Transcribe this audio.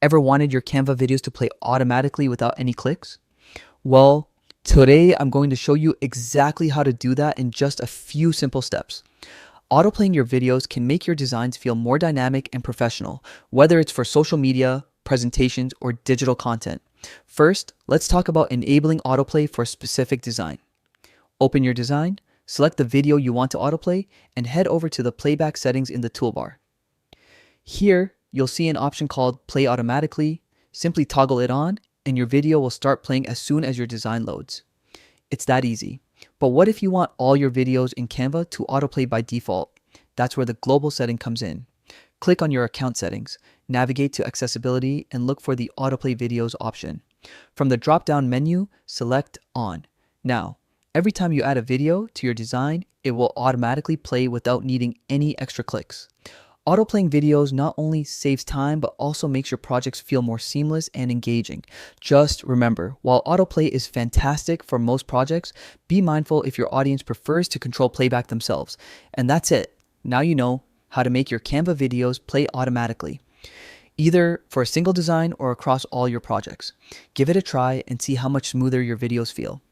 Ever wanted your Canva videos to play automatically without any clicks? Well, today I'm going to show you exactly how to do that in just a few simple steps. Autoplaying your videos can make your designs feel more dynamic and professional, whether it's for social media, presentations, or digital content. First, let's talk about enabling autoplay for a specific design. Open your design, select the video you want to autoplay, and head over to the playback settings in the toolbar. Here, you'll see an option called Play Automatically. Simply toggle it on, and your video will start playing as soon as your design loads. It's that easy. But what if you want all your videos in Canva to autoplay by default? That's where the global setting comes in. Click on your account settings, navigate to accessibility, and look for the autoplay videos option. From the drop-down menu, select on. Now, every time you add a video to your design, it will automatically play without needing any extra clicks. Autoplaying videos not only saves time, but also makes your projects feel more seamless and engaging. Just remember, while autoplay is fantastic for most projects, be mindful if your audience prefers to control playback themselves. And that's it. Now you know how to make your Canva videos play automatically, either for a single design or across all your projects. Give it a try and see how much smoother your videos feel.